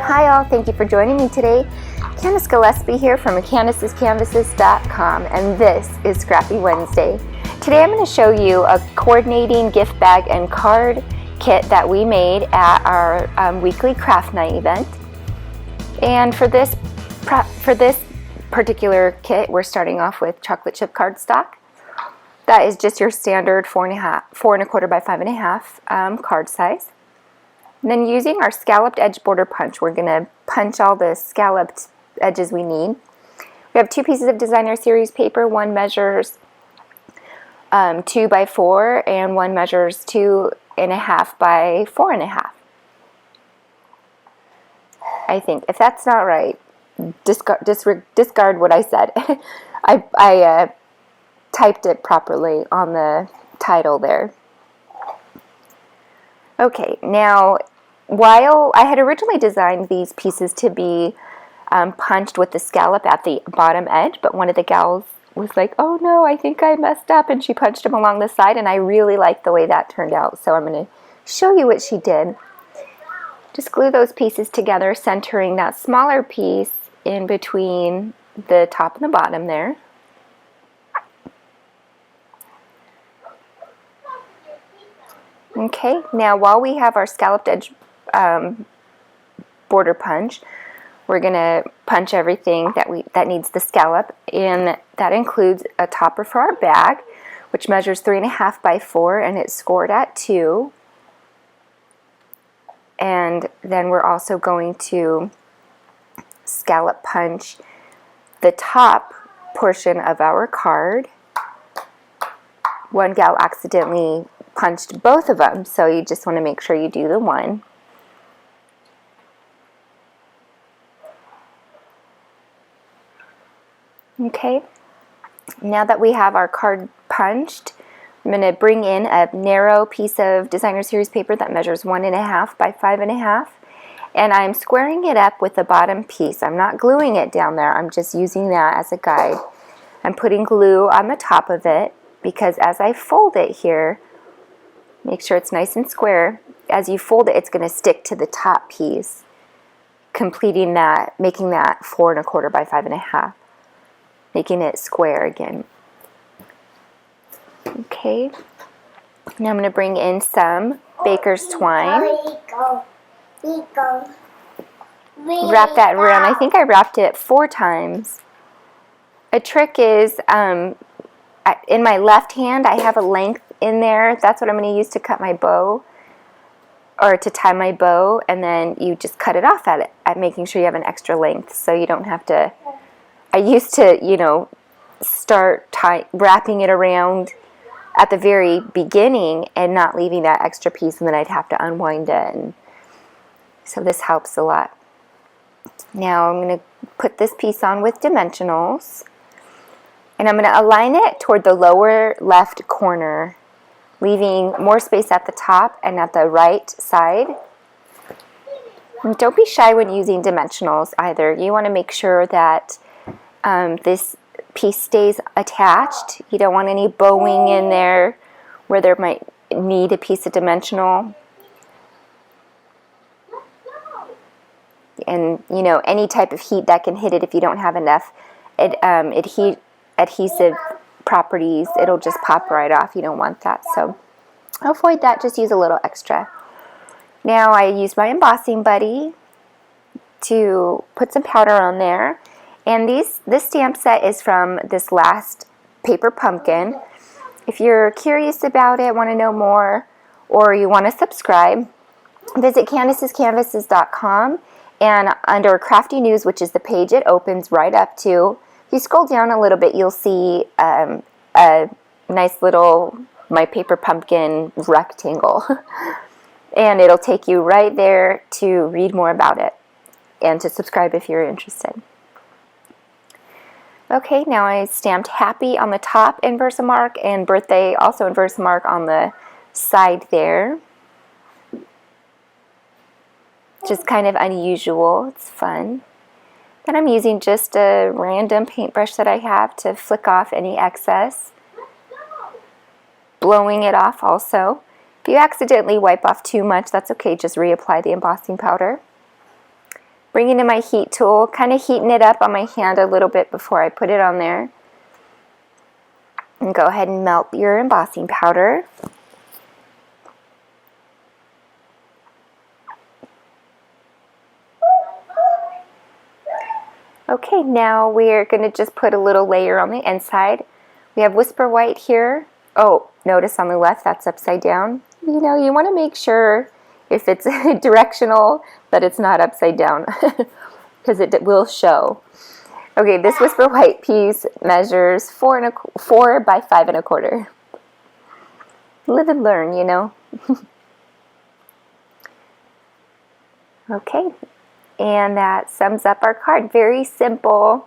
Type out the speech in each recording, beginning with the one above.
Hi all, thank you for joining me today. Candace Gillespie here from CandacesCanvases.com, and this is Scrappy Wednesday. Today I'm going to show you a coordinating gift bag and card kit that we made at our weekly craft night event. And for this particular kit, we're starting off with chocolate chip cardstock. That is just your standard 4.25 by 5.5 card size. And then using our scalloped edge border punch, we're going to punch all the scalloped edges we need. We have 2 pieces of designer series paper. One measures 2 by 4 and one measures 2.5 by 4.5. I think. If that's not right, discard what I said. I typed it properly on the title there. Okay, now while I had originally designed these pieces to be punched with the scallop at the bottom edge, but one of the gals was like, oh no, I think I messed up, and she punched them along the side, and I really liked the way that turned out, so I'm going to show you what she did. Just glue those pieces together, centering that smaller piece in between the top and the bottom there. Okay, now while we have our scalloped edge border punch, we're going to punch everything that needs the scallop, and that includes a topper for our bag, which measures 3.5 by 4, and it's scored at 2. And then we're also going to scallop punch the top portion of our card. One gal accidentally punched both of them, so you just want to make sure you do the one. Okay, now that we have our card punched, I'm going to bring in a narrow piece of designer series paper that measures 1.5 by 5.5, and I'm squaring it up with the bottom piece. I'm not gluing it down there, I'm just using that as a guide. I'm putting glue on the top of it because as I fold it here, make sure it's nice and square. As you fold it, it's going to stick to the top piece, completing that, making that 4.25 by 5.5, making it square again. Okay, now I'm going to bring in some baker's twine. Wrap that around. I think I wrapped it 4 times. A trick is, in my left hand, I have a length in there. That's what I'm going to use to cut my bow, or to tie my bow, and then you just cut it off at making sure you have an extra length, so you don't have to. I used to, you know, start wrapping it around at the very beginning and not leaving that extra piece, and then I'd have to unwind it, and so this helps a lot. Now I'm going to put this piece on with dimensionals, and I'm going to align it toward the lower left corner, leaving more space at the top and at the right side. And don't be shy when using dimensionals either. You want to make sure that this piece stays attached. You don't want any bowing in there where there might need a piece of dimensional. And you know, any type of heat that can hit it, if you don't have enough adhesive properties, it'll just pop right off. You don't want that, so avoid that. Just use a little extra. Now I use my embossing buddy to put some powder on there, and this stamp set is from this last paper pumpkin. If you're curious about it, want to know more, or you want to subscribe, visit CandacesCanvases.com, and under Crafty News, which is the page it opens right up to, if you scroll down a little bit, you'll see a nice little My Paper Pumpkin rectangle. And it'll take you right there to read more about it and to subscribe if you're interested. Okay, now I stamped Happy on the top in Versamark and Birthday also in Versamark on the side there. Just kind of unusual. It's fun. Then I'm using just a random paintbrush that I have to flick off any excess. Blowing it off also. If you accidentally wipe off too much, that's okay. Just reapply the embossing powder. Bringing in my heat tool, kind of heating it up on my hand a little bit before I put it on there. And go ahead and melt your embossing powder. Okay, now we're going to just put a little layer on the inside. We have Whisper White here. Oh, notice on the left that's upside down. You know, you want to make sure if it's directional that it's not upside down because it will show. Okay, this Whisper White piece measures 4 by 5 1/4. Live and learn, you know. Okay, and that sums up our card. Very simple,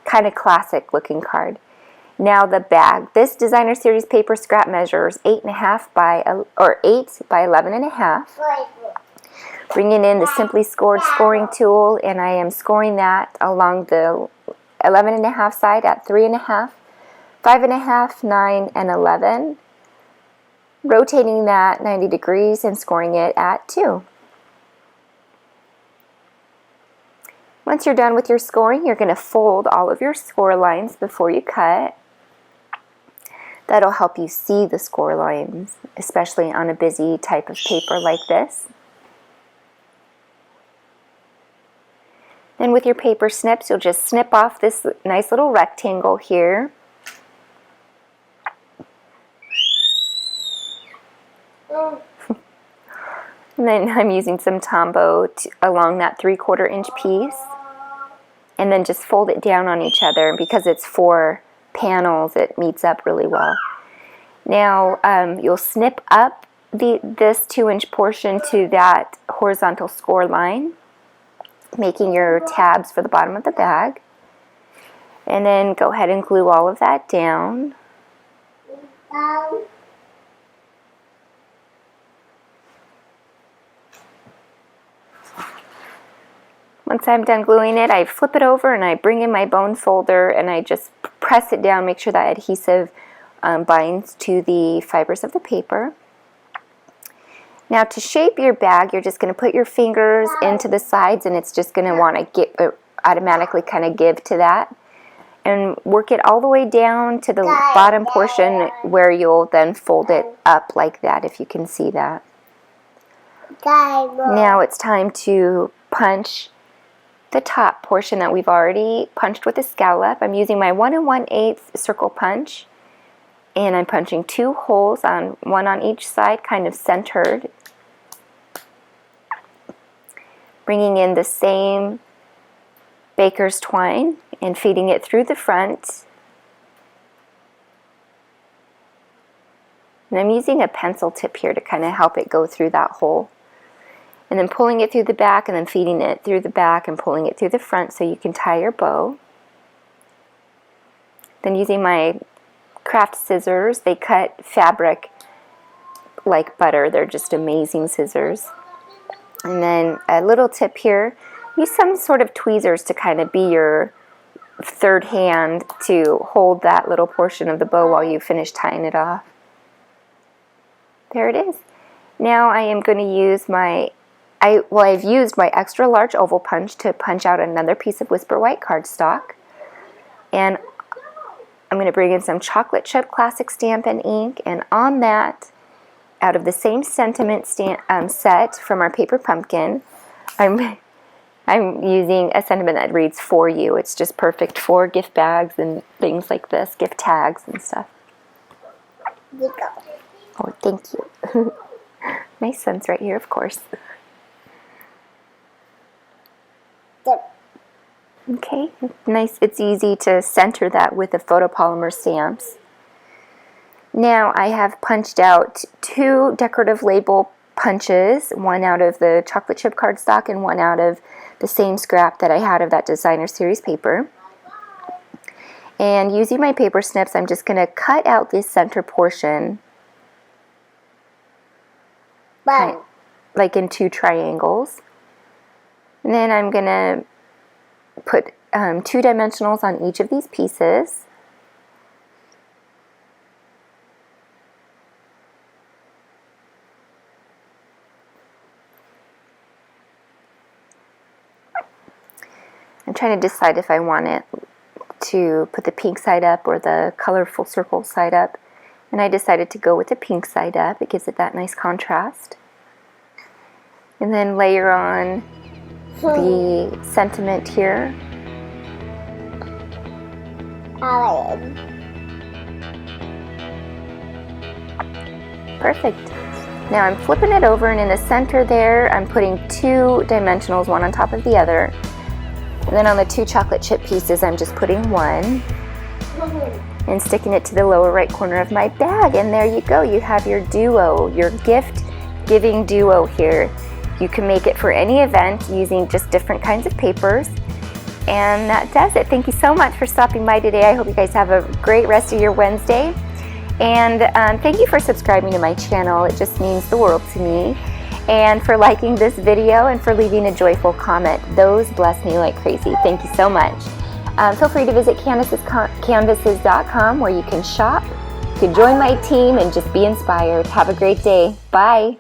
kind of classic looking card. Now the bag. This designer series paper scrap measures 8 by 11.5. Bringing in the Simply Scored scoring tool, and I am scoring that along the 11.5 side at 3.5, 5.5, 9, and 11. Rotating that 90 degrees and scoring it at 2. Once you're done with your scoring, you're going to fold all of your score lines before you cut. That'll help you see the score lines, especially on a busy type of paper like this. Then with your paper snips, you'll just snip off this nice little rectangle here. And then I'm using some Tombow along that 3/4 inch piece. And then just fold it down on each other. Because it's 4 panels, it meets up really well. Now you'll snip up this 2-inch portion to that horizontal score line, making your tabs for the bottom of the bag. And then go ahead and glue all of that down. Once I'm done gluing it, I flip it over and I bring in my bone folder and I just press it down, make sure that adhesive binds to the fibers of the paper. Now to shape your bag, you're just going to put your fingers into the sides and it's just going to want to get automatically kind of give to that. And work it all the way down to the bottom portion where you'll then fold it up like that, if you can see that. Now it's time to punch the top portion that we've already punched with a scallop. I'm using my 1 1/8 circle punch, and I'm punching 2 holes, one on each side, kind of centered. Bringing in the same baker's twine and feeding it through the front. And I'm using a pencil tip here to kind of help it go through that hole. And then pulling it through the back and then feeding it through the back and pulling it through the front so you can tie your bow. Then using my craft scissors, they cut fabric like butter. They're just amazing scissors. And then a little tip here, use some sort of tweezers to kind of be your third hand to hold that little portion of the bow while you finish tying it off. There it is. Now I am going to use I've used my extra large oval punch to punch out another piece of Whisper White cardstock. And I'm going to bring in some chocolate chip classic Stampin' ink, and on that, out of the same sentiment set from our paper pumpkin, I'm using a sentiment that reads "For You." It's just perfect for gift bags and things like this, gift tags and stuff. Oh, thank you. My son's right here, of course. Okay, nice. It's easy to center that with the photopolymer stamps. Now I have punched out 2 decorative label punches, one out of the chocolate chip cardstock and one out of the same scrap that I had of that designer series paper. And using my paper snips, I'm just going to cut out this center portion like in 2 triangles. And then I'm going to put 2 dimensionals on each of these pieces. I'm trying to decide if I want it to put the pink side up or the colorful circle side up. And I decided to go with the pink side up. It gives it that nice contrast. And then layer on the sentiment here. Perfect. Now I'm flipping it over, and in the center there I'm putting 2 dimensionals, one on top of the other. And then on the 2 chocolate chip pieces I'm just putting 1 and sticking it to the lower right corner of my bag. And there you go, you have your duo, your gift giving duo here. You can make it for any event using just different kinds of papers. And that does it. Thank you so much for stopping by today. I hope you guys have a great rest of your Wednesday. And thank you for subscribing to my channel. It just means the world to me. And for liking this video and for leaving a joyful comment. Those bless me like crazy. Thank you so much. Feel free to visit Candace'sCanvases.com where you can shop, you can join my team, and just be inspired. Have a great day. Bye.